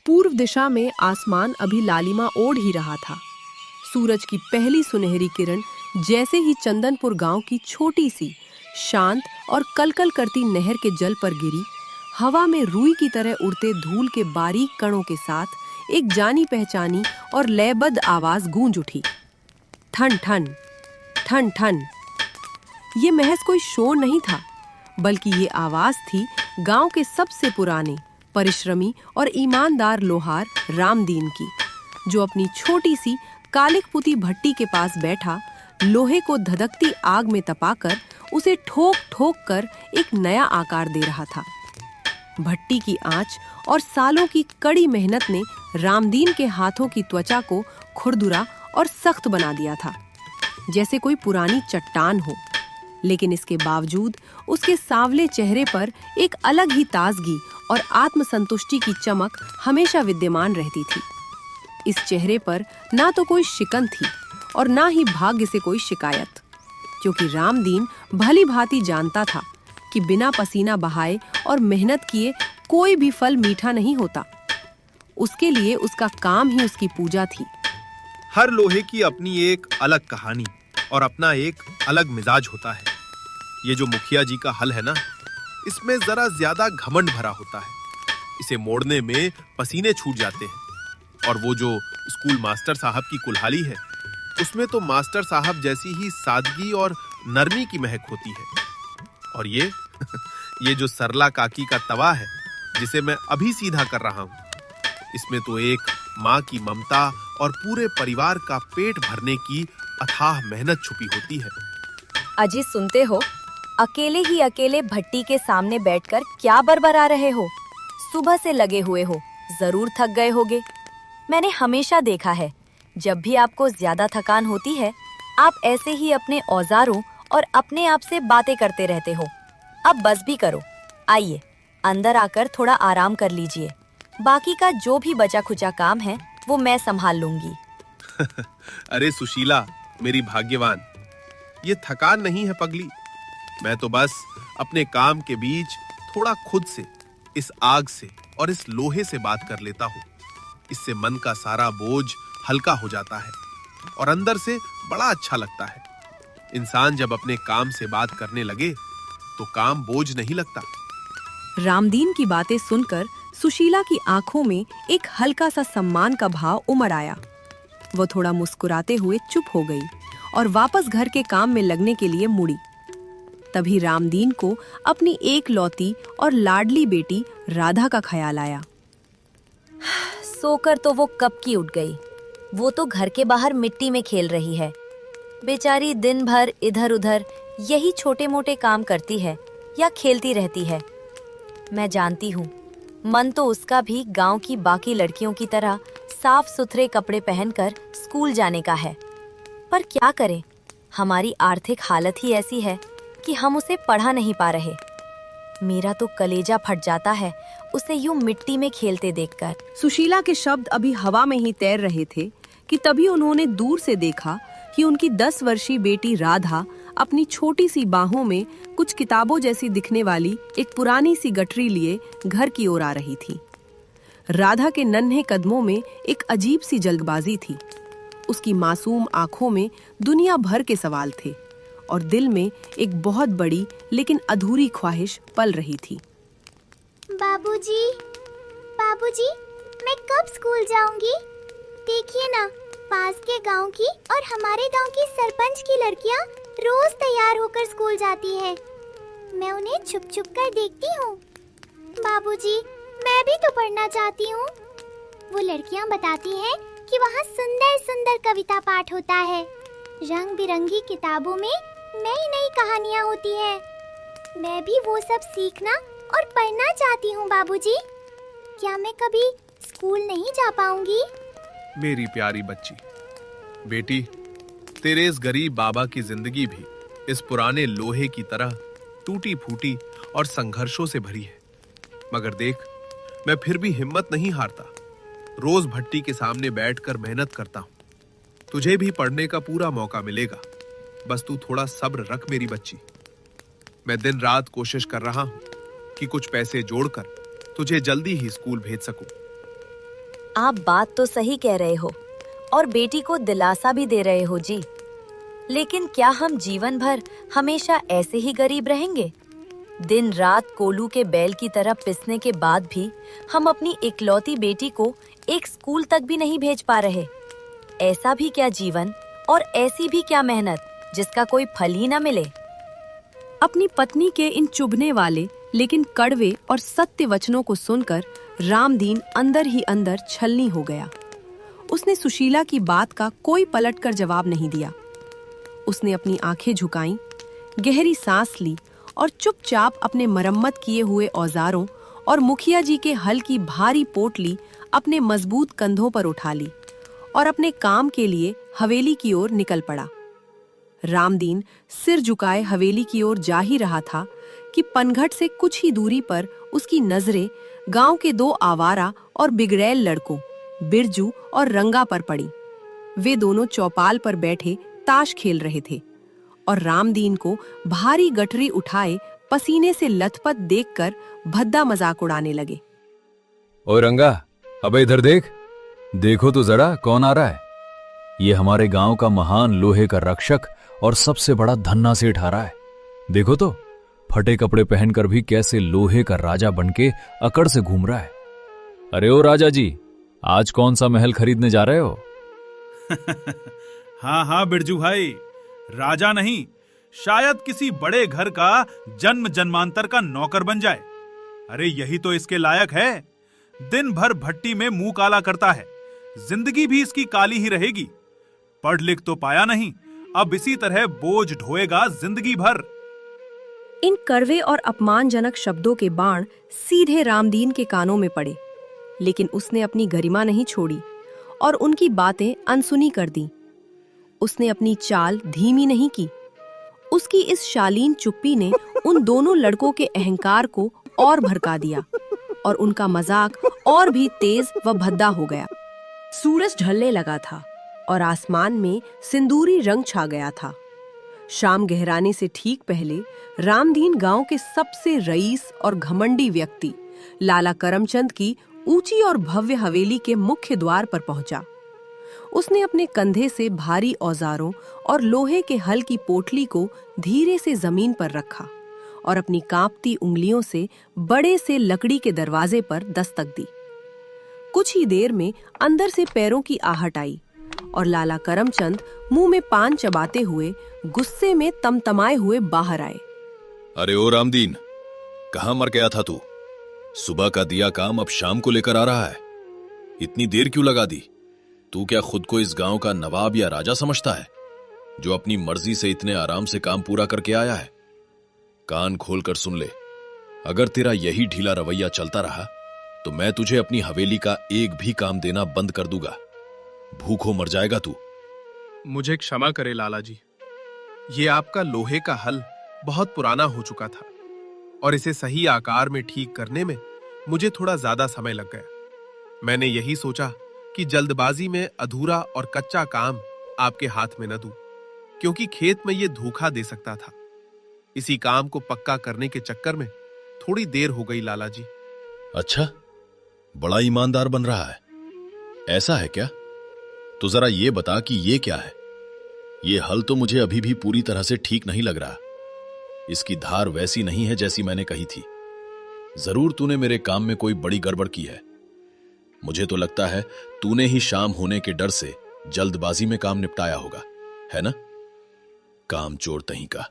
पूर्व दिशा में आसमान अभी लालिमा ओढ़ ही रहा था। सूरज की पहली सुनहरी किरण जैसे ही चंदनपुर गांव की छोटी सी शांत और कलकल करती नहर के जल पर गिरी, हवा में रुई की तरह उड़ते धूल के बारीक कणों के साथ एक जानी पहचानी और लयबद्ध आवाज गूंज उठी। ठन ठन ठन ठन। ये महज कोई शोर नहीं था, बल्कि ये आवाज थी गांव के सबसे पुराने, परिश्रमी और ईमानदार लोहार रामदीन की, जो अपनी छोटी सी कालिकपुती भट्टी के पास बैठा लोहे को धधकती आग में तपाकर उसे ठोक ठोक कर एक नया आकार दे रहा था। भट्टी की आंच और सालों की कड़ी मेहनत ने रामदीन के हाथों की त्वचा को खुरदुरा और सख्त बना दिया था, जैसे कोई पुरानी चट्टान हो। लेकिन इसके बावजूद उसके सांवले चेहरे पर एक अलग ही ताजगी और आत्मसंतुष्टि की चमक हमेशा विद्यमान रहती थी। इस चेहरे पर ना तो कोई शिकन थी और ना ही भाग्य से कोई शिकायत, क्योंकि रामदीन भली भांति जानता था कि बिना पसीना बहाए और मेहनत किए कोई भी फल मीठा नहीं होता। उसके लिए उसका काम ही उसकी पूजा थी। हर लोहे की अपनी एक अलग कहानी और अपना एक अलग मिजाज होता है। ये जो मुखिया जी का हल है ना, इसमें जरा ज्यादा घमंड भरा होता है। इसे मोड़ने में पसीने छूट जाते हैं। और वो जो स्कूल मास्टर साहब की कुल्हाड़ी है, उसमें तो मास्टर साहब जैसी ही सादगी और नरमी की महक होती है। और ये जो सरला काकी का तवा है, जिसे मैं अभी सीधा कर रहा हूँ, इसमें तो एक माँ की ममता और पूरे परिवार का पेट भरने की अथाह मेहनत छुपी होती है। अजी, सुनते हो? अकेले ही अकेले भट्टी के सामने बैठकर क्या बरबरा रहे हो? सुबह से लगे हुए हो, जरूर थक गए होगे। मैंने हमेशा देखा है, जब भी आपको ज्यादा थकान होती है, आप ऐसे ही अपने औजारों और अपने आप से बातें करते रहते हो। अब बस भी करो, आइए अंदर आकर थोड़ा आराम कर लीजिए। बाकी का जो भी बचा खुचा काम है वो मैं संभाल लूंगी। अरे सुशीला, मेरी भाग्यवान, ये थकान नहीं है पगली। मैं तो बस अपने काम के बीच थोड़ा खुद से, इस आग से और इस लोहे से बात कर लेता हूँ। इससे मन का सारा बोझ हल्का हो जाता है और अंदर से बड़ा अच्छा लगता है। इंसान जब अपने काम से बात करने लगे तो काम बोझ नहीं लगता। रामदीन की बातें सुनकर सुशीला की आंखों में एक हल्का सा सम्मान का भाव उमड़ आया। वो थोड़ा मुस्कुराते हुए चुप हो गई और वापस घर के काम में लगने के लिए मुड़ी। तभी रामदीन को अपनी एक लौती और लाडली बेटी राधा का ख्याल आया। सोकर तो वो कब की उठ गई। वो तो घर के बाहर मिट्टी में खेल रही है। बेचारी दिन भर इधर उधर यही छोटे मोटे काम करती है या खेलती रहती है। मैं जानती हूँ, मन तो उसका भी गांव की बाकी लड़कियों की तरह साफ सुथरे कपड़े पहनकर स्कूल जाने का है। पर क्या करें, हमारी आर्थिक हालत ही ऐसी है कि हम उसे पढ़ा नहीं पा रहे। मेरा तो कलेजा फट जाता है उसे यूं मिट्टी में खेलते देखकर। सुशीला के शब्द अभी हवा में ही तैर रहे थे कि तभी उन्होंने दूर से देखा कि उनकी 10 वर्षीय बेटी राधा अपनी छोटी सी बाहों में कुछ किताबों जैसी दिखने वाली एक पुरानी सी गठरी लिए घर की ओर आ रही थी। राधा के नन्हे कदमों में एक अजीब सी जल्दबाजी थी। उसकी मासूम आंखों में दुनिया भर के सवाल थे और दिल में एक बहुत बड़ी लेकिन अधूरी ख्वाहिश पल रही थी। बाबूजी, बाबूजी, मैं कब स्कूल जाऊंगी? देखिए ना, पास के गांव की और हमारे गांव की सरपंच की लड़कियां रोज तैयार होकर स्कूल जाती हैं। मैं उन्हें छुप छुप कर देखती हूँ। बाबूजी, मैं भी तो पढ़ना चाहती हूँ। वो लड़कियां बताती हैं कि वहाँ सुंदर सुंदर कविता पाठ होता है। रंग बिरंगी किताबों में नई नई कहानियाँ होती हैं। मैं भी वो सब सीखना और पढ़ना चाहती हूँ बाबूजी। क्या मैं कभी स्कूल नहीं जा पाऊंगी? मेरी प्यारी बच्ची, बेटी, तेरे इस गरीब बाबा की जिंदगी भी इस पुराने लोहे की तरह टूटी फूटी और संघर्षों से भरी है। मगर देख, मैं फिर भी हिम्मत नहीं हारता। रोज भट्टी के सामने बैठकर मेहनत करता हूँ। तुझे भी पढ़ने का पूरा मौका मिलेगा। बस तू थोड़ा सब्र रख मेरी बच्ची। मैं दिन रात कोशिश कर रहा हूँ कि कुछ पैसे जोड़कर तुझे जल्दी ही स्कूल भेज सकूं। आप बात तो सही कह रहे हो और बेटी को दिलासा भी दे रहे हो जी। लेकिन क्या हम जीवन भर हमेशा ऐसे ही गरीब रहेंगे? दिन रात कोलू के बैल की तरह पिसने के बाद भी हम अपनी इकलौती बेटी को एक स्कूल तक भी नहीं भेज पा रहे। ऐसा भी क्या जीवन और ऐसी भी क्या मेहनत जिसका कोई फल ही न मिले। अपनी पत्नी के इन चुभने वाले लेकिन कड़वे और सत्य वचनों को सुनकर रामदीन अंदर ही अंदर छलनी हो गया। उसने सुशीला की बात का कोई पलटकर जवाब नहीं दिया। उसने अपनी आंखें झुकाईं, गहरी सांस ली और चुपचाप अपने मरम्मत किए हुए औजारों और मुखिया जी के हल की भारी पोटली अपने मजबूत कंधों पर उठा ली और अपने काम के लिए हवेली की ओर निकल पड़ा। रामदीन सिर झुकाए हवेली की ओर जा ही रहा था कि पनघट से कुछ ही दूरी पर उसकी नजरें गांव के दो आवारा और बिगड़ैल लड़कों बिरजू और रंगा पर पड़ी। वे दोनों चौपाल पर बैठे ताश खेल रहे थे और रामदीन को भारी गठरी उठाए पसीने से लथपथ देखकर भद्दा मजाक उड़ाने लगे। ओ रंगा, अबे इधर देख, देखो तो जरा कौन आ रहा है। ये हमारे गांव का महान लोहे का रक्षक और सबसे बड़ा धन्ना सेठ आ रहा है। देखो तो फटे कपड़े पहनकर भी कैसे लोहे का राजा बनके अकड़ से घूम रहा है। अरे ओ राजा जी, आज कौन सा महल खरीदने जा रहे हो? हाँ हाँ बिरजू भाई, राजा नहीं, शायद किसी बड़े घर का जन्म जन्मांतर का नौकर बन जाए। अरे यही तो इसके लायक है। दिन भर भट्टी में मुंह काला करता है, जिंदगी भी इसकी काली ही रहेगी। पढ़ लिख तो पाया नहीं, अब इसी तरह बोझ ढोएगा जिंदगी भर। इन कड़वे और अपमानजनक शब्दों के बाण सीधे रामदीन के कानों में पड़े, लेकिन उसने अपनी गरिमा नहीं छोड़ी और उनकी बातें अनसुनी कर दी। उसने अपनी चाल धीमी नहीं की। उसकी इस शालीन चुप्पी ने उन दोनों लड़कों के अहंकार को और भड़का दिया और उनका मजाक और भी तेज व भद्दा हो गया। सूरज ढलने लगा था और आसमान में सिंदूरी रंग छा गया था। शाम गहराने से ठीक पहले रामदीन गांव के सबसे रईस और घमंडी व्यक्ति लाला करमचंद की ऊंची और भव्य हवेली के मुख्य द्वार पर पहुंचा। उसने अपने कंधे से भारी औजारों और लोहे के हल की पोटली को धीरे से जमीन पर रखा और अपनी कांपती उंगलियों से बड़े से लकड़ी के दरवाजे पर दस्तक दी। कुछ ही देर में अंदर से पैरों की आहट आई और लाला करमचंद मुंह में पान चबाते हुए गुस्से में तमतमाए हुए बाहर आए। अरे ओ रामदीन, कहां मर गया था तू? सुबह का दिया काम अब शाम को लेकर आ रहा है। इतनी देर क्यों लगा दी? तू क्या खुद को इस गांव का नवाब या राजा समझता है, जो अपनी मर्जी से इतने आराम से काम पूरा करके आया है? कान खोलकर सुन ले, अगर तेरा यही ढीला रवैया चलता रहा तो मैं तुझे अपनी हवेली का एक भी काम देना बंद कर दूंगा। भूखों मर जाएगा तू। मुझे क्षमा करे लाला जी, ये आपका लोहे का हल बहुत पुराना हो चुका था और इसे सही आकार में ठीक करने में मुझे थोड़ा ज्यादा समय लग गया। मैंने यही सोचा कि जल्दबाजी में अधूरा और कच्चा काम आपके हाथ में न दूं, क्योंकि खेत में ये धोखा दे सकता था। इसी काम को पक्का करने के चक्कर में थोड़ी देर हो गई लाला जी। अच्छा, बड़ा ईमानदार बन रहा है, ऐसा है क्या? तो जरा ये बता कि ये क्या है? ये हल तो मुझे अभी भी पूरी तरह से ठीक नहीं लग रहा। इसकी धार वैसी नहीं है जैसी मैंने कही थी। जरूर तूने मेरे काम में कोई बड़ी गड़बड़ की है। मुझे तो लगता है तूने ही शाम होने के डर से जल्दबाजी में काम निपटाया होगा, है ना? काम चोर तहीं का।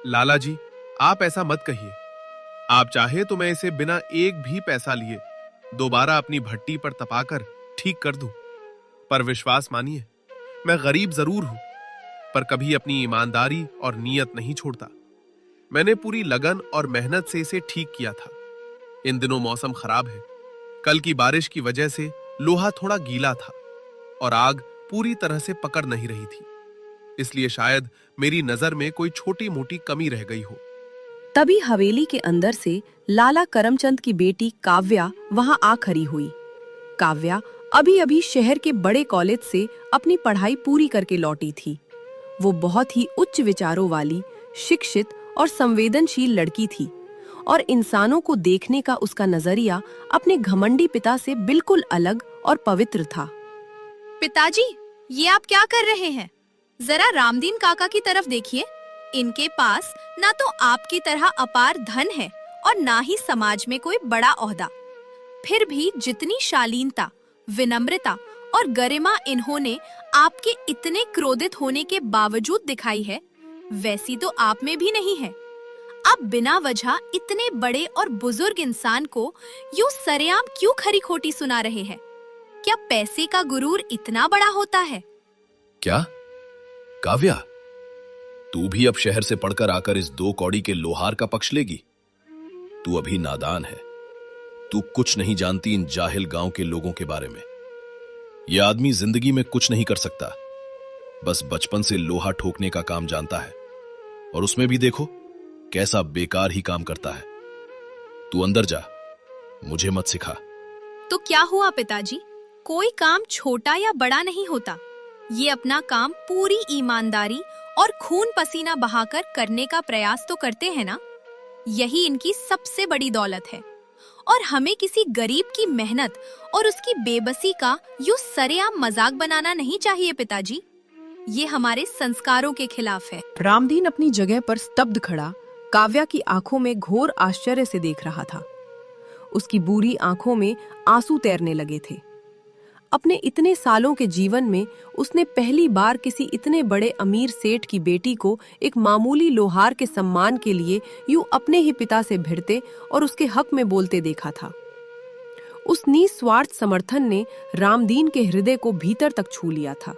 लाला जी, आप ऐसा मत कहिए। आप चाहे तो मैं इसे बिना एक भी पैसा लिए दोबारा अपनी भट्टी पर तपाकर ठीक कर दूं। पर विश्वास मानिए, मैं गरीब जरूर हूं, पर कभी अपनी ईमानदारी और नीयत नहीं छोड़ता। मैंने पूरी लगन और मेहनत से इसे ठीक किया था। इन दिनों मौसम खराब है। कल की बारिश की वजह से लोहा थोड़ा गीला था और आग पूरी तरह से पकड़ नहीं रही थी, इसलिए शायद मेरी नजर में कोई छोटी मोटी कमी रह गई हो। तभी हवेली के अंदर से लाला करमचंद की बेटी काव्या वहां आ खड़ी हुई। काव्या अभी अभी शहर के बड़े कॉलेज से अपनी पढ़ाई पूरी करके लौटी थी। वो बहुत ही उच्च विचारों वाली, शिक्षित और संवेदनशील लड़की थी और इंसानों को देखने का उसका नजरिया अपने घमंडी पिता से बिल्कुल अलग और पवित्र था। पिताजी, ये आप क्या कर रहे हैं? जरा रामदीन काका की तरफ देखिए। इनके पास ना तो आपकी तरह अपार धन है और ना ही समाज में कोई बड़ा ओहदा। फिर भी जितनी शालीनता, विनम्रता और गरिमा इन्होंने आपके इतने क्रोधित होने के बावजूद दिखाई है, वैसी तो आप में भी नहीं है। आप बिना वजह इतने बड़े और बुजुर्ग इंसान को यूं सरेआम क्यों खरी खोटी सुना रहे हैं? क्या पैसे का गुरूर इतना बड़ा होता है? क्या काव्या, तू भी अब शहर से पढ़कर आकर इस 2 कौड़ी के लोहार का पक्ष लेगी? तू अभी नादान है। तू कुछ नहीं जानती इन जाहिल गांव के लोगों के बारे में। यह आदमी जिंदगी में कुछ नहीं कर सकता, बस बचपन से लोहा ठोकने का काम जानता है, और उसमें भी देखो कैसा बेकार ही काम करता है। तू अंदर जा, मुझे मत सिखा। तो क्या हुआ पिताजी? कोई काम छोटा या बड़ा नहीं होता। ये अपना काम पूरी ईमानदारी और खून पसीना बहाकर करने का प्रयास तो करते हैं ना। यही इनकी सबसे बड़ी दौलत है, और हमें किसी गरीब की मेहनत और उसकी बेबसी का यूं सरेआम मजाक बनाना नहीं चाहिए पिताजी। ये हमारे संस्कारों के खिलाफ है। रामदीन अपनी जगह पर स्तब्ध खड़ा काव्या की आंखों में घोर आश्चर्य से देख रहा था। उसकी बुरी आंखों में आंसू तैरने लगे थे। अपने इतने सालों के जीवन में उसने पहली बार किसी इतने बड़े अमीर सेठ की बेटी को एक मामूली लोहार के सम्मान के लिए यूं अपने ही पिता से भिड़ते और उसके हक में बोलते देखा था। उस निस्वार्थ समर्थन ने रामदीन के हृदय को भीतर तक छू लिया था।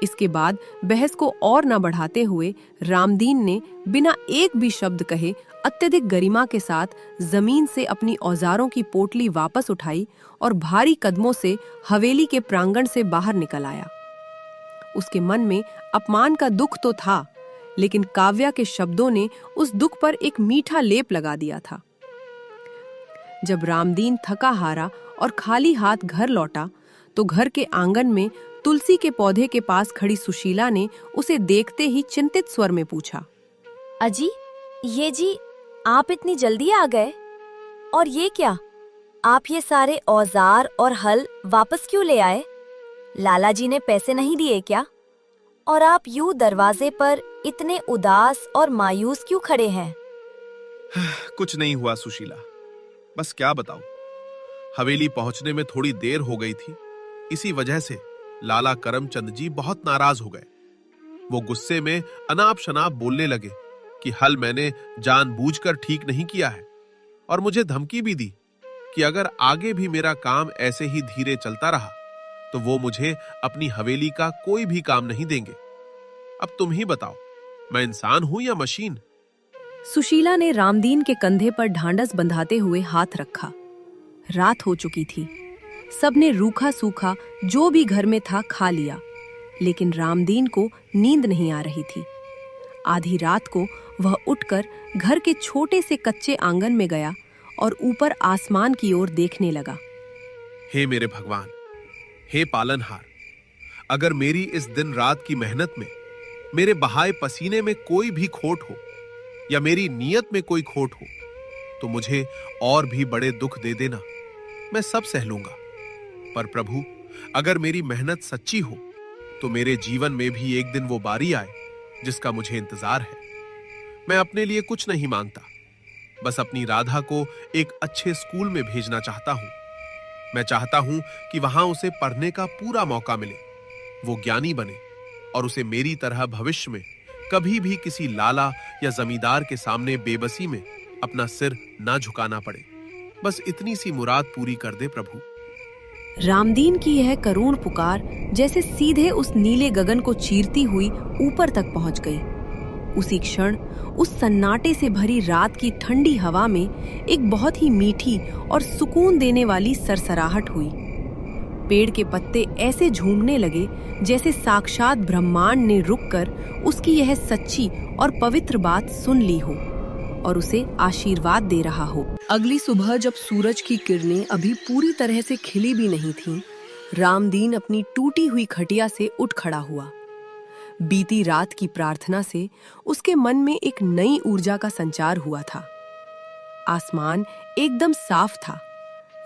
इसके बाद बहस को और न बढ़ाते हुए रामदीन ने बिना एक भी शब्द कहे अत्यधिक गरिमा के साथ जमीन से अपनी औजारों की पोटली वापस उठाई और भारी कदमों से हवेली के प्रांगण से बाहर निकल आया। उसके मन में अपमान का दुख तो था, लेकिन काव्या के शब्दों ने उस दुख पर एक मीठा लेप लगा दिया था। जब रामदीन थका हारा और खाली हाथ घर लौटा तो घर के आंगन में तुलसी के पौधे के पास खड़ी सुशीला ने उसे देखते ही चिंतित स्वर में पूछा, अजी, ये जी आप इतनी जल्दी आ गए? और ये क्या, आप ये सारे औजार और हल वापस क्यों ले आए? लाला जी ने पैसे नहीं दिए क्या? और आप यूं दरवाजे पर इतने उदास और मायूस क्यों खड़े हैं? कुछ नहीं हुआ सुशीला, बस क्या बताऊं, हवेली पहुंचने में थोड़ी देर हो गई थी। इसी वजह से लाला करमचंद जी बहुत नाराज हो गए। वो गुस्से में अनाप शनाप बोलने लगे कि हल मैंने जानबूझकर ठीक नहीं किया है, और मुझे धमकी भी दी कि अगर आगे भी मेरा काम ऐसे ही धीरे चलता रहा तो वो मुझे अपनी हवेली का कोई भी काम नहीं देंगे। अब तुम ही बताओ, मैं इंसान हूं या मशीन? सुशीला ने रामदीन के कंधे पर ढांढस बंधाते हुए हाथ रखा। रात हो चुकी थी। सबने रूखा सूखा जो भी घर में था खा लिया, लेकिन रामदीन को नींद नहीं आ रही थी। आधी रात को वह उठकर घर के छोटे से कच्चे आंगन में गया और ऊपर आसमान की ओर देखने लगा। हे मेरे भगवान, हे पालनहार, अगर मेरी इस दिन रात की मेहनत में, मेरे बहाए पसीने में कोई भी खोट हो या मेरी नीयत में कोई खोट हो तो मुझे और भी बड़े दुख दे देना, मैं सब सह लूंगा। पर प्रभु, अगर मेरी मेहनत सच्ची हो तो मेरे जीवन में भी एक दिन वो बारी आए जिसका मुझे इंतजार है। मैं अपने लिए कुछ नहीं मांगता, बस अपनी राधा को एक अच्छे स्कूल में भेजना चाहता हूं। मैं चाहता हूं कि वहां उसे पढ़ने का पूरा मौका मिले, वो ज्ञानी बने और उसे मेरी तरह भविष्य में कभी भी किसी लाला या जमींदार के सामने बेबसी में अपना सिर ना झुकाना पड़े। बस इतनी सी मुराद पूरी कर दे प्रभु। रामदीन की यह करुण पुकार जैसे सीधे उस नीले गगन को चीरती हुई ऊपर तक पहुंच गई। उसी क्षण उस सन्नाटे से भरी रात की ठंडी हवा में एक बहुत ही मीठी और सुकून देने वाली सरसराहट हुई। पेड़ के पत्ते ऐसे झूमने लगे जैसे साक्षात ब्रह्मांड ने रुककर उसकी यह सच्ची और पवित्र बात सुन ली हो और उसे आशीर्वाद दे रहा हो। अगली सुबह जब सूरज की किरणें अभी पूरी तरह से खिली भी नहीं थीं, रामदीन अपनी टूटी हुई खटिया से उठ खड़ा हुआ। बीती रात की प्रार्थना से उसके मन में एक नई ऊर्जा का संचार हुआ था। आसमान एकदम साफ था,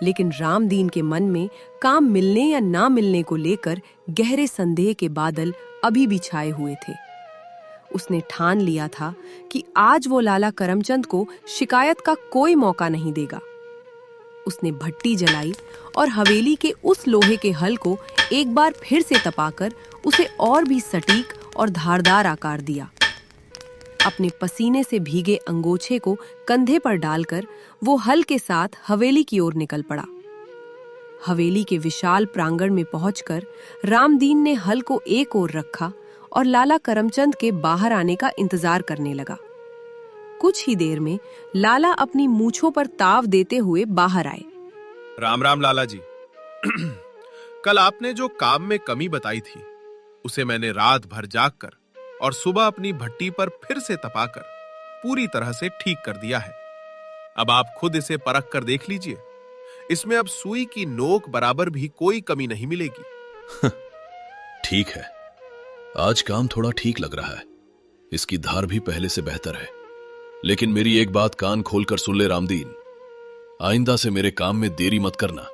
लेकिन रामदीन के मन में काम मिलने या ना मिलने को लेकर गहरे संदेह के बादल अभी भी छाए हुए थे। उसने ठान लिया था कि आज वो लाला करमचंद को शिकायत का कोई मौका नहीं देगा। उसने भट्टी जलाई और हवेली के उस लोहे के हल को एक बार फिर से तपाकर उसे और भी सटीक और धारदार आकार दिया। अपने पसीने से भीगे अंगोछे को कंधे पर डालकर वो हल के साथ हवेली की ओर निकल पड़ा। हवेली के विशाल प्रांगण में पहुंचकर रामदीन ने हल को एक ओर रखा और लाला करमचंद के बाहर आने का इंतजार करने लगा। कुछ ही देर में लाला अपनी मूंछों पर ताव देते हुए बाहर आए। राम राम लाला जी। कल आपने जो काम में कमी बताई थी उसे मैंने रात भर जागकर और सुबह अपनी भट्टी पर फिर से तपाकर पूरी तरह से ठीक कर दिया है। अब आप खुद इसे परख कर देख लीजिए, इसमें अब सुई की नोक बराबर भी कोई कमी नहीं मिलेगी। ठीक है, आज काम थोड़ा ठीक लग रहा है, इसकी धार भी पहले से बेहतर है। लेकिन मेरी एक बात कान खोलकर सुन ले रामदीन, आइंदा से मेरे काम में देरी मत करना।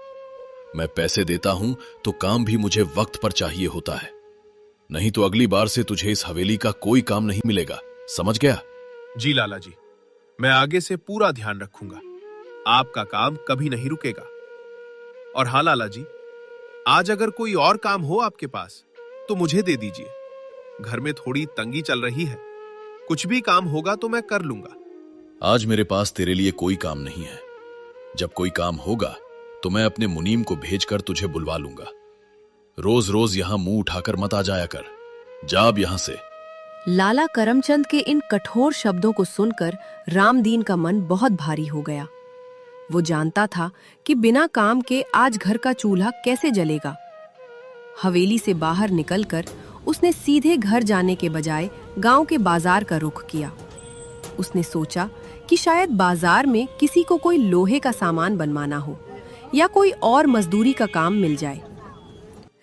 मैं पैसे देता हूं तो काम भी मुझे वक्त पर चाहिए होता है, नहीं तो अगली बार से तुझे इस हवेली का कोई काम नहीं मिलेगा, समझ गया? जी लाला जी, मैं आगे से पूरा ध्यान रखूंगा, आपका काम कभी नहीं रुकेगा। और हाँ लाला जी, आज अगर कोई और काम हो आपके पास तो मुझे दे दीजिए। घर में थोड़ी तंगी चल रही है, कुछ भी काम होगा तो मैं कर लूंगा। आज मेरे पास तेरे लिए कोई काम नहीं है। जब कोई काम होगा तो मैं अपने मुनीम को भेजकर तुझे बुलवा लूंगा। रोज रोज यहां मुंह उठाकर मत आ जाया कर, जा अब यहां से। लाला करमचंद के इन कठोर शब्दों को सुनकर रामदीन का मन बहुत भारी हो गया। वो जानता था कि बिना काम के आज घर का चूल्हा कैसे जलेगा। हवेली से बाहर निकलकर उसने सीधे घर जाने के बजाय गांव के बाजार का रुख किया। उसने सोचा कि शायद बाजार में किसी को कोई लोहे का सामान बनवाना हो या कोई और मजदूरी का काम मिल जाए।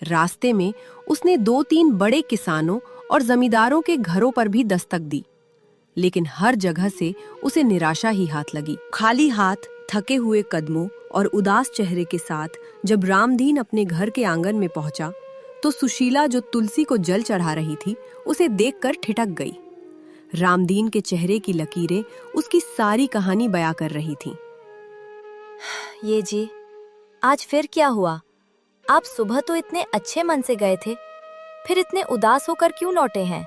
रास्ते में उसने 2-3 बड़े किसानों और जमींदारों के घरों पर भी दस्तक दी, लेकिन हर जगह से उसे निराशा ही हाथ लगी। खाली हाथ, थके हुए कदमों और उदास चेहरे के साथ जब रामदीन अपने घर के आंगन में पहुंचा तो सुशीला जो तुलसी को जल चढ़ा रही थी उसे देखकर ठिठक गई। रामदीन के चेहरे की लकीरें उसकी सारी कहानी बयां कर रही थीं। ये जी, आज फिर क्या हुआ? आप सुबह तो इतने अच्छे मन से गए थे, फिर इतने उदास होकर क्यों लौटे हैं?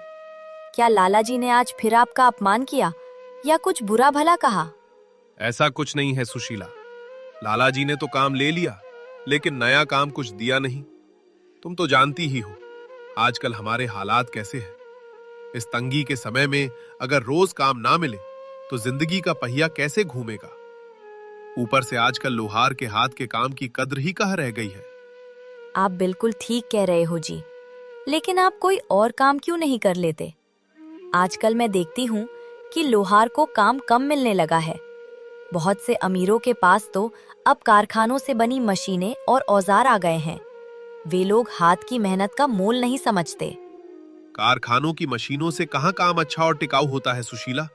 क्या लाला जी ने आज फिर आपका अपमान किया या कुछ बुरा भला कहा? ऐसा कुछ नहीं है सुशीला, लाला जी ने तो काम ले लिया लेकिन नया काम कुछ दिया नहीं। तुम तो जानती ही हो आजकल हमारे हालात कैसे हैं। इस तंगी के समय में अगर रोज काम ना मिले तो जिंदगी का पहिया कैसे घूमेगा। ऊपर से आजकल लोहार के हाथ के काम की कद्र ही कहाँ रह गई है। आप बिल्कुल ठीक कह रहे हो जी, लेकिन आप कोई और काम क्यों नहीं कर लेते? आजकल मैं देखती हूँ कि लोहार को काम कम मिलने लगा है। बहुत से अमीरों के पास तो अब कारखानों से बनी मशीनें और औजार आ गए हैं। वे लोग हाथ की मेहनत का मोल नहीं समझते। कारखानों की मशीनों से कहाँ काम अच्छा और टिकाऊ होता है सुशीला।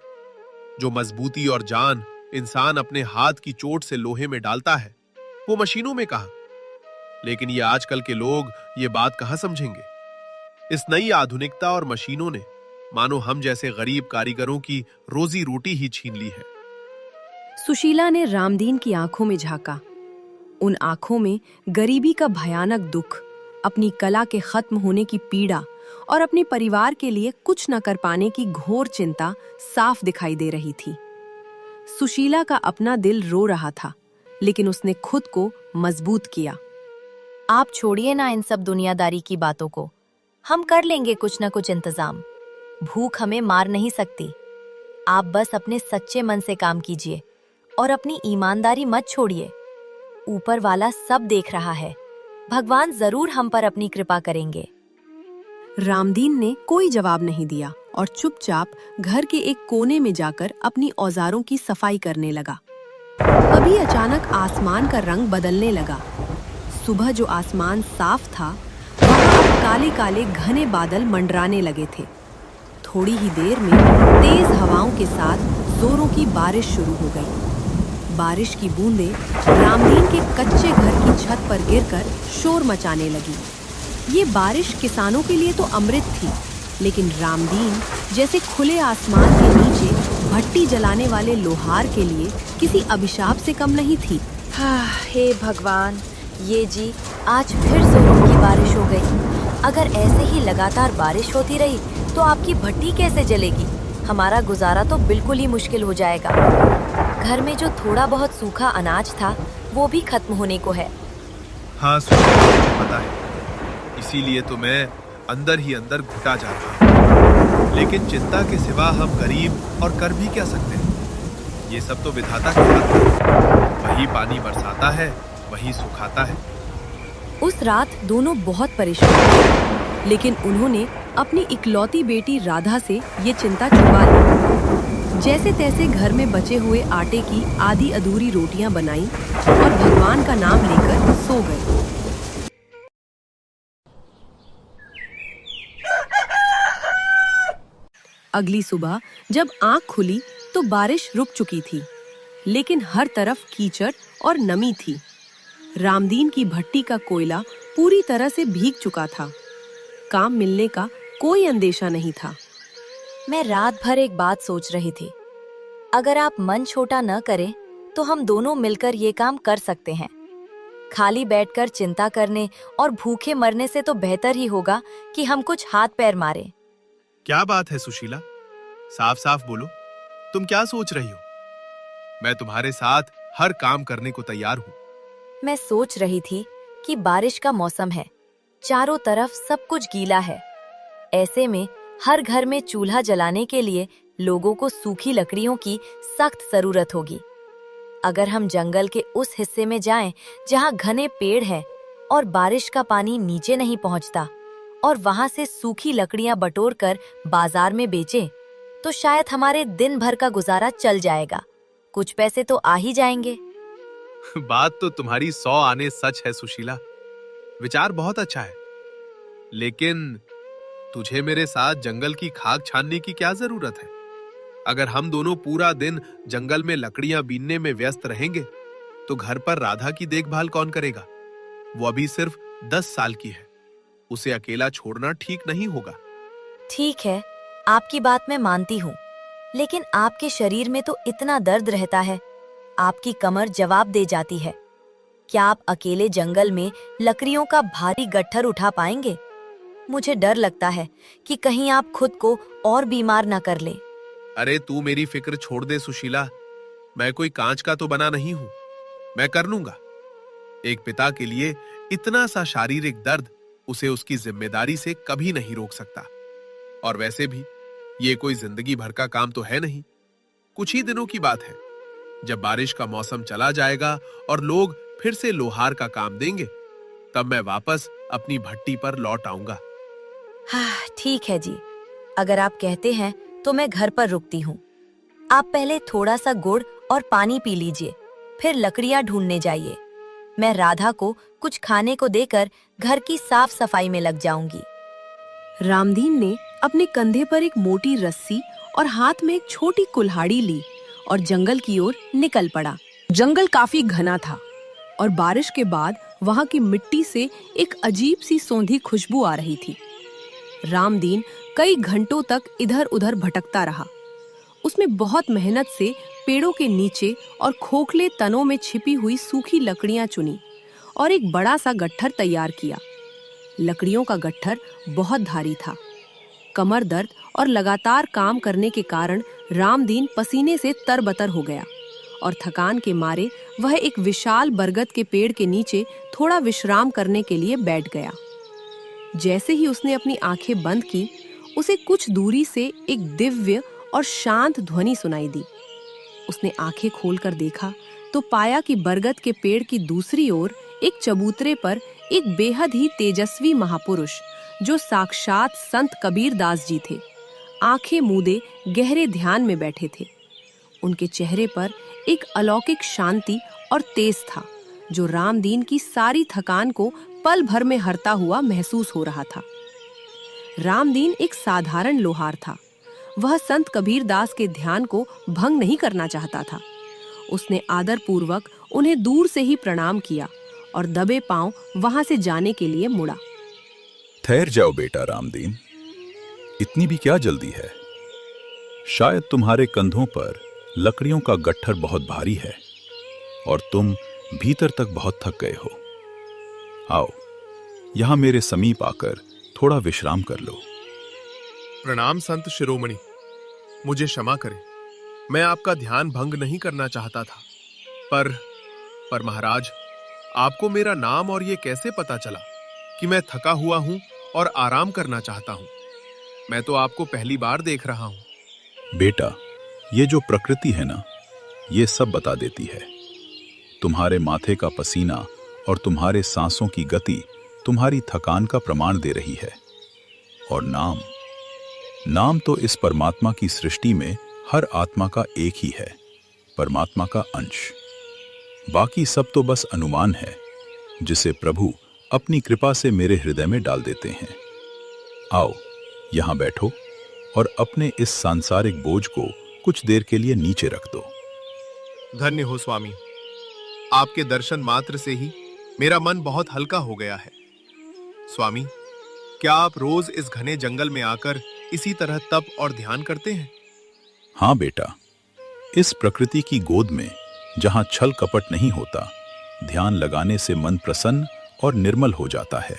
जो मजबूती और जान इंसान अपने हाथ की चोट से लोहे में डालता है वो मशीनों में कहाँ। लेकिन ये आजकल के लोग ये बात कहाँ समझेंगे। इस नई आधुनिकता और मशीनों ने मानो हम जैसे गरीब कारीगरों की रोजी रोटी ही छीन ली है। सुशीला ने रामदीन की आंखों में झांका। उन आंखों में गरीबी का भयानक दुख, अपनी कला के खत्म होने की पीड़ा और अपने परिवार के लिए कुछ न कर पाने की घोर चिंता साफ दिखाई दे रही थी। सुशीला का अपना दिल रो रहा था, लेकिन उसने खुद को मजबूत किया। आप छोड़िए ना इन सब दुनियादारी की बातों को, हम कर लेंगे कुछ न कुछ इंतजाम। भूख हमें मार नहीं सकती। आप बस अपने सच्चे मन से काम कीजिए और अपनी ईमानदारी मत छोड़िए। ऊपर वाला सब देख रहा है, भगवान जरूर हम पर अपनी कृपा करेंगे। रामदीन ने कोई जवाब नहीं दिया और चुपचाप घर के एक कोने में जाकर अपनी औजारों की सफाई करने लगा। अभी अचानक आसमान का रंग बदलने लगा। सुबह जो आसमान साफ था वहां काले काले घने बादल मंडराने लगे थे। थोड़ी ही देर में तेज हवाओं के साथ जोरों की बारिश शुरू हो गई। बारिश की बूंदें रामदीन के कच्चे घर की छत पर गिरकर शोर मचाने लगी। ये बारिश किसानों के लिए तो अमृत थी, लेकिन रामदीन जैसे खुले आसमान के नीचे भट्टी जलाने वाले लोहार के लिए किसी अभिशाप से कम नहीं थी। हे भगवान, ये जी आज फिर जोरों की बारिश हो गई। अगर ऐसे ही लगातार बारिश होती रही तो आपकी भट्टी कैसे जलेगी? हमारा गुजारा तो बिल्कुल ही मुश्किल हो जाएगा। घर में जो थोड़ा बहुत सूखा अनाज था वो भी खत्म होने को है। हाँ सुशीला, पता है, इसीलिए तो मैं अंदर ही अंदर घुटा जा रहा हूँ। लेकिन चिंता के सिवा हम गरीब और कर भी क्या सकते हैं? ये सब तो विधाता के हाथ है। वही पानी बरसाता है, वही सुखाता है। उस रात दोनों बहुत परेशान थे, लेकिन उन्होंने अपनी इकलौती बेटी राधा से ये चिंता छुपा ली। जैसे तैसे घर में बचे हुए आटे की आधी अधूरी रोटियां बनाई और भगवान का नाम लेकर सो गए। अगली सुबह जब आंख खुली तो बारिश रुक चुकी थी, लेकिन हर तरफ कीचड़ और नमी थी। रामदीन की भट्टी का कोयला पूरी तरह से भीग चुका था। काम मिलने का कोई अंदेशा नहीं था। मैं रात भर एक बात सोच रही थी। अगर आप मन छोटा न करें तो हम दोनों मिलकर ये काम कर सकते हैं। खाली बैठकर चिंता करने और भूखे मरने से तो बेहतर ही होगा कि हम कुछ हाथ पैर मारें। क्या बात है सुशीला, साफ साफ बोलो, तुम क्या सोच रही हो? मैं तुम्हारे साथ हर काम करने को तैयार हूँ। मैं सोच रही थी कि बारिश का मौसम है, चारों तरफ सब कुछ गीला है। ऐसे में हर घर में चूल्हा जलाने के लिए लोगों को सूखी लकड़ियों की सख्त जरूरत होगी। अगर हम जंगल के उस हिस्से में जाएं जहां घने पेड़ हैं और बारिश का पानी नीचे नहीं पहुंचता, और वहां से सूखी लकड़ियां बटोर कर बाजार में बेचें, तो शायद हमारे दिन भर का गुजारा चल जाएगा। कुछ पैसे तो आ ही जाएंगे। बात तो तुम्हारी 100 आने सच है सुशीला, विचार बहुत अच्छा है। लेकिन तुझे मेरे साथ जंगल की खाक छानने की क्या जरूरत है? अगर हम दोनों पूरा दिन जंगल में लकड़ियां बीनने में व्यस्त रहेंगे तो घर पर राधा की देखभाल कौन करेगा? वो अभी सिर्फ 10 साल की है, उसे अकेला छोड़ना ठीक नहीं होगा। ठीक है, आपकी बात मैं मानती हूँ, लेकिन आपके शरीर में तो इतना दर्द रहता है, आपकी कमर जवाब दे जाती है। क्या आप अकेले जंगल में लकड़ियों का भारी गट्ठर उठा पाएंगे? मुझे डर लगता है कि कहीं आप खुद को और बीमार न कर लें। अरे तू मेरी फिक्र छोड़ दे सुशीला, मैं कोई कांच का तो बना नहीं हूं, मैं कर लूंगा। एक पिता के लिए इतना सा शारीरिक दर्द उसे उसकी जिम्मेदारी से कभी नहीं रोक सकता। और वैसे भी ये कोई जिंदगी भर का काम तो है नहीं, कुछ ही दिनों की बात है। जब बारिश का मौसम चला जाएगा और लोग फिर से लोहार का काम देंगे, तब मैं वापस अपनी भट्टी पर लौट आऊंगा। हाँ, ठीक है जी, अगर आप कहते हैं तो मैं घर पर रुकती हूँ। आप पहले थोड़ा सा गुड़ और पानी पी लीजिए, फिर लकड़ियाँ ढूंढने जाइए। मैं राधा को कुछ खाने को देकर घर की साफ सफाई में लग जाऊंगी। रामदीन ने अपने कंधे पर एक मोटी रस्सी और हाथ में एक छोटी कुल्हाड़ी ली और जंगल की ओर निकल पड़ा। जंगल काफी घना था और बारिश के बाद वहां की मिट्टी से एक अजीब सी सौंधी खुशबू आ रही थी। रामदीन कई घंटों तक इधर उधर भटकता रहा। उसने बहुत मेहनत से पेड़ों के नीचे और खोखले तनों में छिपी हुई सूखी लकड़ियां चुनी और एक बड़ा सा गट्ठर तैयार किया। लकड़ियों का गट्ठर बहुत भारी था। कमर दर्द और लगातार काम करने के कारण रामदीन पसीने से तरबतर हो गया और थकान के मारे वह एक विशाल बरगद के पेड़ के नीचे थोड़ा विश्राम करने के लिए बैठ गया। जैसे ही उसने अपनी आंखें बंद की, उसे कुछ दूरी से एक दिव्य और शांत ध्वनि सुनाई दी। उसने आंखें खोलकर देखा तो पाया कि बरगद के पेड़ की दूसरी ओर एक चबूतरे पर एक बेहद ही तेजस्वी महापुरुष, जो साक्षात संत कबीर दास जी थे, आंखें मूंदे गहरे ध्यान में बैठे थे। उनके चेहरे पर एक अलौकिक शांति और तेज था, जो रामदीन की सारी थकान को पल भर में हरता हुआ महसूस हो रहा था। रामदीन एक साधारण लोहार था। वह संत कबीर दास के ध्यान को भंग नहीं करना चाहता था। उसने आदरपूर्वक उन्हें दूर से ही प्रणाम किया और दबे पांव वहां से जाने के लिए मुड़ा। ठहर जाओ बेटा रामदीन, इतनी भी क्या जल्दी है? शायद तुम्हारे कंधों पर लकड़ियों का गट्ठर बहुत भारी है और तुम भीतर तक बहुत थक गए हो। आओ, यहां मेरे समीप आकर थोड़ा विश्राम कर लो। प्रणाम संत शिरोमणि, मुझे क्षमा करें, मैं आपका ध्यान भंग नहीं करना चाहता था। पर महाराज, आपको मेरा नाम और ये कैसे पता चला कि मैं थका हुआ हूं और आराम करना चाहता हूं? मैं तो आपको पहली बार देख रहा हूं। बेटा, ये जो प्रकृति है ना, ये सब बता देती है। तुम्हारे माथे का पसीना और तुम्हारे सांसों की गति तुम्हारी थकान का प्रमाण दे रही है। और नाम तो इस परमात्मा की सृष्टि में हर आत्मा का एक ही है, परमात्मा का अंश। बाकी सब तो बस अनुमान है, जिसे प्रभु अपनी कृपा से मेरे हृदय में डाल देते हैं। आओ, यहां बैठो और अपने इस सांसारिक बोझ को कुछ देर के लिए नीचे रख दो। धन्य हो स्वामी, आपके दर्शन मात्र से ही मेरा मन बहुत हल्का हो गया है। स्वामी, क्या आप रोज इस घने जंगल में आकर इसी तरह तप और ध्यान करते हैं? हाँ बेटा, इस प्रकृति की गोद में जहां छल कपट नहीं होता, ध्यान लगाने से मन प्रसन्न और निर्मल हो जाता है।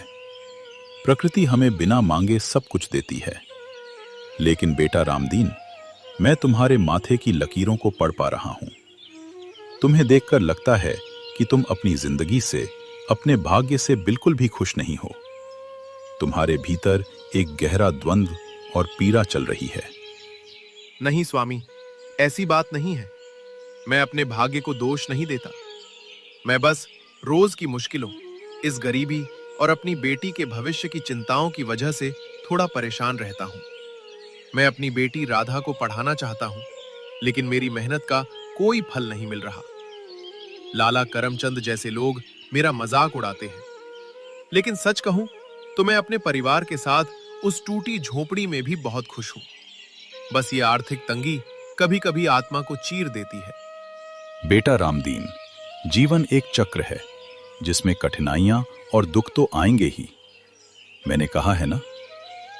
प्रकृति हमें बिना मांगे सब कुछ देती है। लेकिन बेटा रामदीन, मैं तुम्हारे माथे की लकीरों को पढ़ पा रहा हूं। तुम्हें देखकर लगता है कि तुम अपनी जिंदगी से, अपने भाग्य से बिल्कुल भी खुश नहीं हो। तुम्हारे भीतर एक गहरा द्वंद्व और पीड़ा चल रही है। नहीं स्वामी, ऐसी बात नहीं है। मैं अपने भाग्य को दोष नहीं देता। मैं बस रोज की मुश्किलों, इस गरीबी और अपनी बेटी के भविष्य की चिंताओं की वजह से थोड़ा परेशान रहता हूं। मैं अपनी बेटी राधा को पढ़ाना चाहता हूं, लेकिन मेरी मेहनत का कोई फल नहीं मिल रहा। लाला करमचंद जैसे लोग मेरा मजाक उड़ाते हैं। लेकिन सच कहूं तो मैं अपने परिवार के साथ उस टूटी झोपड़ी में भी बहुत खुश हूं। बस ये आर्थिक तंगी कभी कभी आत्मा को चीर देती है। बेटा रामदीन, जीवन एक चक्र है जिसमें कठिनाइयां और दुख तो आएंगे ही। मैंने कहा है ना,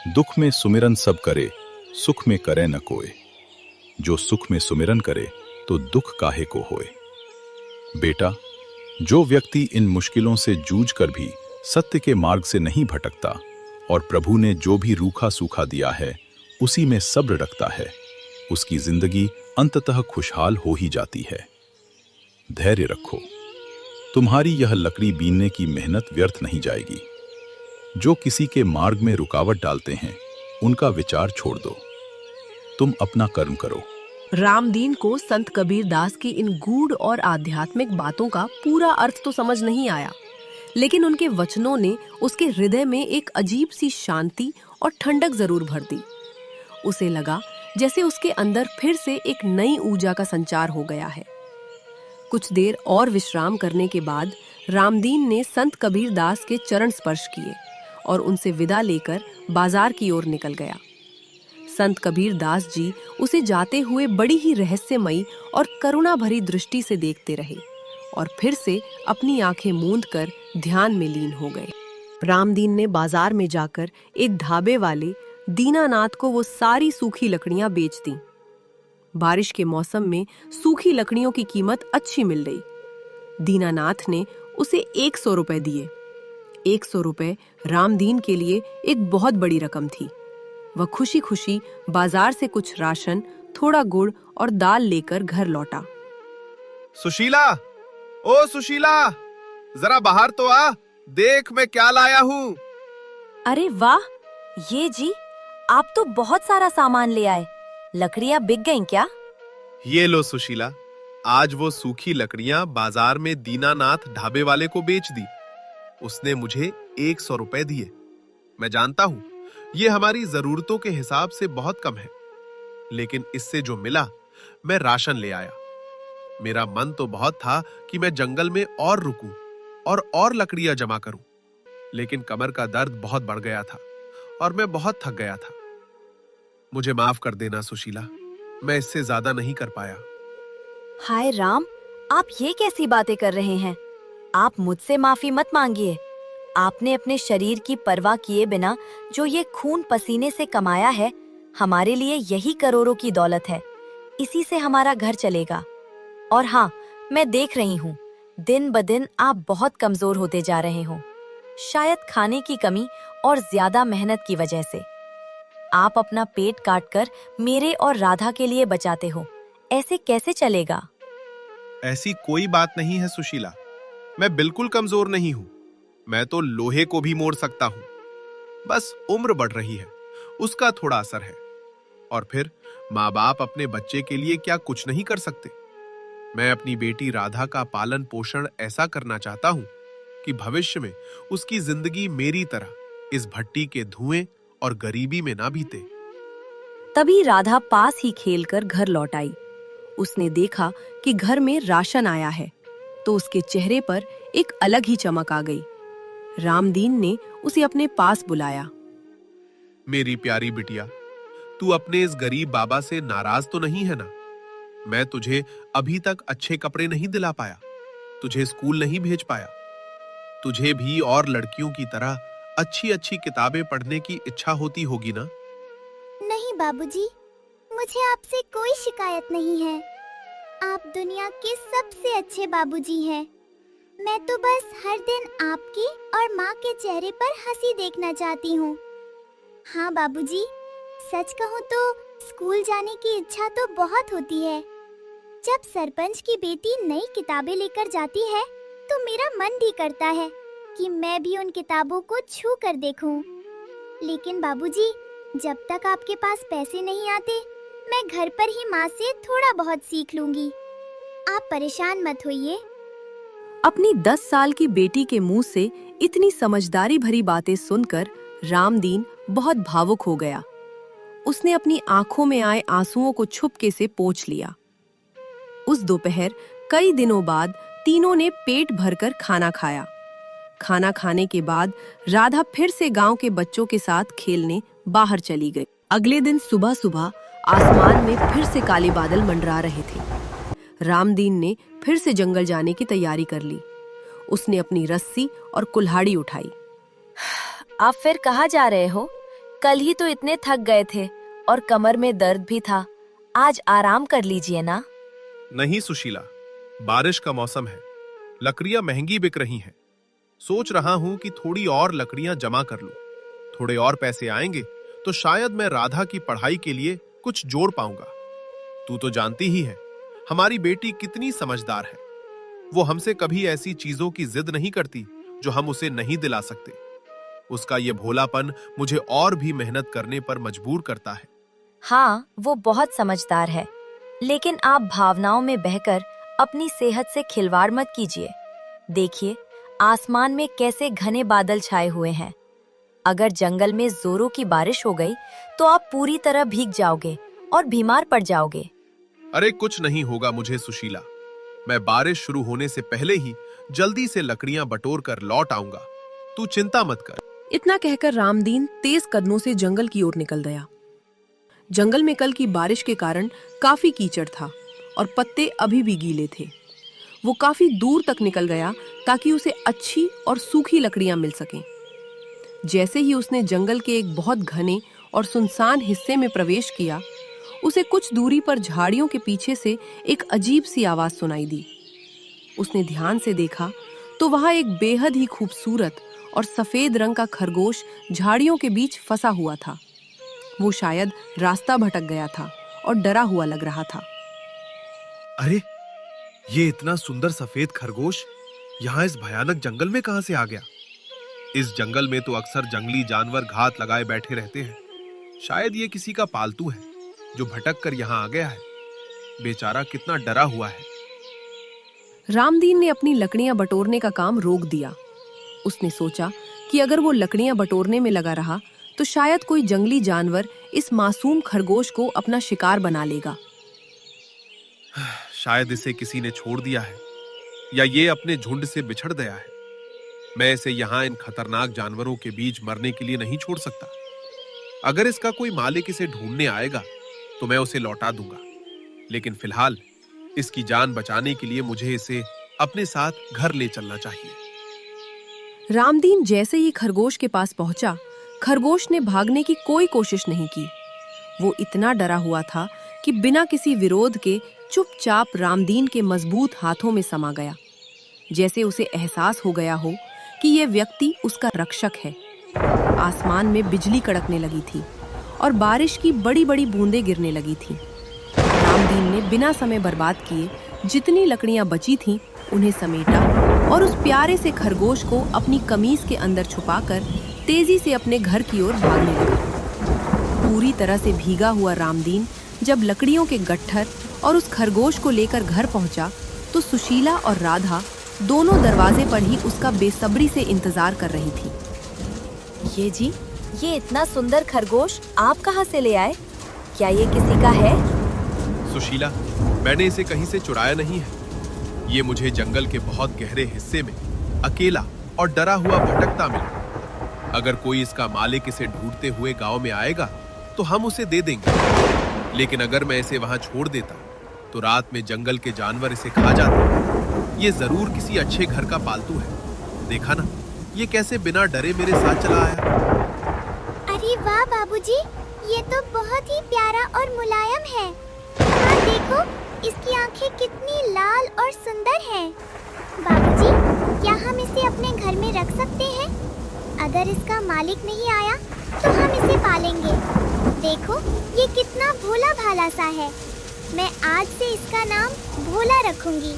दुख में सुमिरन सब करे, सुख में करे न कोय। जो सुख में सुमिरन करे तो दुख काहे को होए। बेटा, जो व्यक्ति इन मुश्किलों से जूझ कर भी सत्य के मार्ग से नहीं भटकता और प्रभु ने जो भी रूखा सूखा दिया है उसी में सब्र रखता है, उसकी जिंदगी अंततः खुशहाल हो ही जाती है। धैर्य रखो, तुम्हारी यह लकड़ी बीनने की मेहनत व्यर्थ नहीं जाएगी। जो किसी के मार्ग में रुकावट डालते हैं उनका विचार छोड़ दो, तुम अपना कर्म करो। रामदीन को संत कबीर दास की इन गूढ़ और आध्यात्मिक बातों का पूरा अर्थ तो समझ नहीं आया, लेकिन उनके वचनों ने उसके हृदय में एक अजीब सी शांति और ठंडक जरूर भर दी। उसे लगा जैसे उसके अंदर फिर से एक नई ऊर्जा का संचार हो गया है। कुछ देर और विश्राम करने के बाद रामदीन ने संत कबीर दास के चरण स्पर्श किए और उनसे विदा लेकर बाजार की ओर निकल गया। संत कबीर दास जी उसे जाते हुए बड़ी ही रहस्यमयी और करुणा भरी दृष्टि से देखते रहे और फिर से अपनी आंखें मूंद कर ध्यान में लीन हो गए। रामदीन ने बाजार में जाकर एक ढाबे वाले दीनानाथ को वो सारी सूखी लकड़ियां बेच दी। बारिश के मौसम में सूखी लकड़ियों की कीमत अच्छी मिल गई। दीनानाथ ने उसे 100 रुपए दिए। 100 रुपए रामदीन के लिए एक बहुत बड़ी रकम थी। वह खुशी खुशी बाजार से कुछ राशन, थोड़ा गुड़ और दाल लेकर घर लौटा। सुशीला, ओ सुशीला, जरा बाहर तो आ, देख मैं क्या लाया हूँ। अरे वाह, ये जी, आप तो बहुत सारा सामान ले आए। लकड़ियां बिक गईं क्या? ये लो सुशीला, आज वो सूखी लकड़ियां बाजार में दीनानाथ ढाबे वाले को बेच दी। उसने मुझे 100 रुपए दिए। मैं जानता हूँ ये हमारी जरूरतों के हिसाब से बहुत कम है, लेकिन इससे जो मिला मैं राशन ले आया। मेरा मन तो बहुत था कि मैं जंगल में और रुकूं और लकड़ियां जमा करूं, लेकिन कमर का दर्द बहुत बढ़ गया था और मैं बहुत थक गया था। मुझे माफ कर देना सुशीला, मैं इससे ज्यादा नहीं कर पाया। हाय राम, आप ये कैसी बातें कर रहे हैं? आप मुझसे माफी मत मांगिए। आपने अपने शरीर की परवाह किए बिना जो ये खून पसीने से कमाया है, हमारे लिए यही करोड़ों की दौलत है। इसी से हमारा घर चलेगा। और हाँ, मैं देख रही हूँ, दिन ब दिन आप बहुत कमजोर होते जा रहे हो। शायद खाने की कमी और ज्यादा मेहनत की वजह से। आप अपना पेट काटकर मेरे और राधा के लिए बचाते हो। ऐसे कैसे चलेगा? ऐसी कोई बात नहीं है सुशीला। मैं बिल्कुल कमजोर नहीं हूं। मैं तो लोहे को भी मोड़ सकता हूं। बस उम्र बढ़ रही है, उसका थोड़ा असर है। और फिर माँ बाप अपने बच्चे के लिए क्या कुछ नहीं कर सकते। मैं अपनी बेटी राधा का पालन पोषण ऐसा करना चाहता हूं कि भविष्य में उसकी जिंदगी मेरी तरह इस भट्टी के धुएं और गरीबी में ना बीते। तभी राधा पास ही खेलकर घर लौट आई। उसने देखा कि घर में राशन आया है, तो उसके चेहरे पर एक अलग ही चमक आ गई। रामदीन ने उसे अपने पास बुलाया। मेरी प्यारी बिटिया, तू अपने इस गरीब बाबा से नाराज तो नहीं है ना? मैं तुझे अभी तक अच्छे कपड़े नहीं दिला पाया, तुझे स्कूल नहीं भेज पाया। तुझे भी और लड़कियों की तरह अच्छी अच्छी किताबें पढ़ने की इच्छा होती होगी ना? नहीं बाबूजी, मुझे आपसे कोई शिकायत नहीं है। आप दुनिया के सबसे अच्छे बाबूजी हैं। मैं तो बस हर दिन आपके और माँ के चेहरे पर हंसी देखना चाहती हूँ। हाँ बाबूजी, सच कहूँ तो स्कूल जाने की इच्छा तो बहुत होती है। जब सरपंच की बेटी नई किताबें लेकर जाती है तो मेरा मन भी करता है कि मैं भी उन किताबों को छू कर देखूं। लेकिन बाबूजी, जब तक आपके पास पैसे नहीं आते, मैं घर पर ही माँ से थोड़ा बहुत सीख लूंगी। आप परेशान मत होइए। अपनी 10 साल की बेटी के मुंह से इतनी समझदारी भरी बातें सुनकर रामदीन बहुत भावुक हो गया। उसने अपनी आंखों में आए आंसुओं को छुपके से पोंछ लिया। उस दोपहर कई दिनों बाद तीनों ने पेट भरकर खाना खाया। खाना खाने के बाद राधा फिर से गांव के बच्चों के साथ खेलने बाहर चली गई। अगले दिन सुबह सुबह आसमान में फिर से काले बादल मंडरा रहे थे। रामदीन ने फिर से जंगल जाने की तैयारी कर ली। उसने अपनी रस्सी और कुल्हाड़ी उठाई। आप फिर कहाँ जा रहे हो? कल ही तो इतने थक गए थे और कमर में दर्द भी था। आज आराम कर लीजिए ना। नहीं सुशीला, बारिश का मौसम है, लकड़ियां महंगी बिक रही हैं। सोच रहा हूं कि थोड़ी और लकड़ियां जमा कर लूं। थोड़े और पैसे आएंगे तो शायद मैं राधा की पढ़ाई के लिए कुछ जोड़ पाऊंगा। तू तो जानती ही है, हमारी बेटी कितनी समझदार है। वो हमसे कभी ऐसी चीजों की जिद नहीं करती जो हम उसे नहीं दिला सकते। उसका ये भोलापन मुझे और भी मेहनत करने पर मजबूर करता है। हाँ, वो बहुत समझदार है, लेकिन आप भावनाओं में बहकर अपनी सेहत से खिलवाड़ मत कीजिए। देखिए, आसमान में कैसे घने बादल छाए हुए हैं। अगर जंगल में जोरों की बारिश हो गई तो आप पूरी तरह भीग जाओगे और बीमार पड़ जाओगे। अरे कुछ नहीं होगा मुझे सुशीला। मैं बारिश शुरू होने से पहले ही जल्दी से लकड़ियां बटोर कर लौट आऊंगा। तू चिंता मत कर। इतना कहकर रामदीन तेज कदमों से जंगल की ओर निकल गया। जंगल में कल की बारिश के कारण काफी कीचड़ था और पत्ते अभी भी गीले थे। वो काफी दूर तक निकल गया ताकि उसे अच्छी और सूखी लकड़ियां मिल सकें। जैसे ही उसने जंगल के एक बहुत घने और सुनसान हिस्से में प्रवेश किया, उसे कुछ दूरी पर झाड़ियों के पीछे से एक अजीब सी आवाज सुनाई दी। उसने ध्यान से देखा तो वहां एक बेहद ही खूबसूरत और सफेद रंग का खरगोश झाड़ियों के बीच फंसा हुआ था। वो शायद रास्ता भटक गया था और डरा हुआ लग रहा था। अरे, ये इतना सुंदर सफेद खरगोश यहाँ इस भयानक जंगल में कहां से आ गया? इस जंगल में तो अक्सर जंगली जानवर घात लगाए बैठे रहते हैं। शायद ये किसी का पालतू है जो भटक कर यहाँ आ गया है। बेचारा कितना डरा हुआ है। रामदीन ने अपनी लकड़ियां बटोरने का काम रोक दिया। उसने सोचा कि अगर वो लकड़ियां बटोरने में लगा रहा तो शायद कोई जंगली जानवर इस मासूम खरगोश को अपना शिकार बना लेगा। शायद इसे किसी ने छोड़ दिया है या ये अपने झुंड से बिछड़ गया है। मैं इसे यहाँ इन खतरनाक जानवरों के बीच मरने के लिए नहीं छोड़ सकता। अगर इसका कोई मालिक इसे ढूंढने आएगा तो मैं उसे लौटा दूंगा, लेकिन फिलहाल इसकी जान बचाने के लिए मुझे इसे अपने साथ घर ले चलना चाहिए। रामदीन जैसे ही खरगोश के पास पहुंचा, खरगोश ने भागने की कोई कोशिश नहीं की। वो इतना डरा हुआ था कि बिना किसी विरोध के चुपचाप रामदीन के मजबूत हाथों में समा गया, जैसे उसे एहसास हो गया हो कि यह व्यक्ति उसका रक्षक है। आसमान में बिजली कड़कने लगी थी और बारिश की बड़ी बड़ी बूंदें गिरने लगी थी। रामदीन ने बिना समय बर्बाद किए जितनी लकड़ियां बची थीं उन्हें समेटा और उस प्यारे से खरगोश को अपनी कमीज के अंदर छुपाकर तेजी से अपने घर की ओर भागने लगा। पूरी तरह से भीगा हुआ रामदीन जब लकड़ियों के गट्ठर और उस खरगोश को लेकर घर पहुंचा तो सुशीला और राधा दोनों दरवाजे पर ही उसका बेसब्री से इंतजार कर रही थी। ये जी, ये इतना सुंदर खरगोश आप कहाँ से ले आए? क्या ये किसी का है? सुशीला, मैंने इसे कहीं से चुराया नहीं है। ये मुझे जंगल के बहुत गहरे हिस्से में अकेला और डरा हुआ भटकता मिला। अगर कोई इसका मालिक इसे ढूंढते हुए गांव में आएगा तो हम उसे दे देंगे, लेकिन अगर मैं इसे वहां छोड़ देता तो रात में जंगल के जानवर इसे खा जाते। ये जरूर किसी अच्छे घर का पालतू है। देखा ना, ये कैसे बिना डरे मेरे साथ चला आया। अरे वाह बाबूजी, ये तो बहुत ही प्यारा और मुलायम है। हाँ देखो, इसकी आंखें कितनी लाल और सुंदर हैं। बाबूजी, क्या हम इसे अपने घर में रख सकते हैं? अगर इसका मालिक नहीं आया तो हम इसे पालेंगे। देखो, ये कितना भोला भाला सा है। मैं आज से इसका नाम भोला रखूंगी।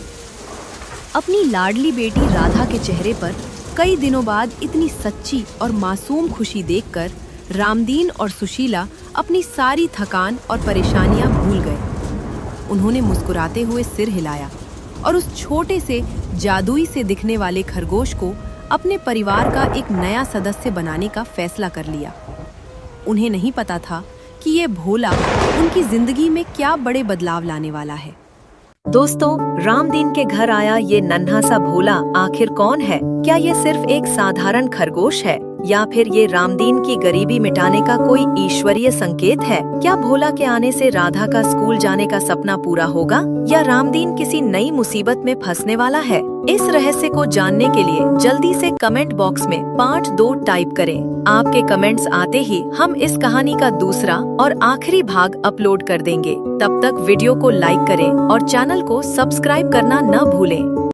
अपनी लाडली बेटी राधा के चेहरे पर कई दिनों बाद इतनी सच्ची और मासूम खुशी देखकर रामदीन और सुशीला अपनी सारी थकान और परेशानियां भूल गए। उन्होंने मुस्कुराते हुए सिर हिलाया और उस छोटे से जादुई से दिखने वाले खरगोश को अपने परिवार का एक नया सदस्य बनाने का फैसला कर लिया। उन्हें नहीं पता था कि ये भोला उनकी जिंदगी में क्या बड़े बदलाव लाने वाला है। दोस्तों, रामदीन के घर आया ये नन्हा सा भोला आखिर कौन है? क्या ये सिर्फ एक साधारण खरगोश है या फिर ये रामदीन की गरीबी मिटाने का कोई ईश्वरीय संकेत है? क्या भोला के आने से राधा का स्कूल जाने का सपना पूरा होगा या रामदीन किसी नई मुसीबत में फंसने वाला है? इस रहस्य को जानने के लिए जल्दी से कमेंट बॉक्स में 5-2 टाइप करें। आपके कमेंट्स आते ही हम इस कहानी का दूसरा और आखिरी भाग अपलोड कर देंगे। तब तक वीडियो को लाइक करें और चैनल को सब्सक्राइब करना न भूलें।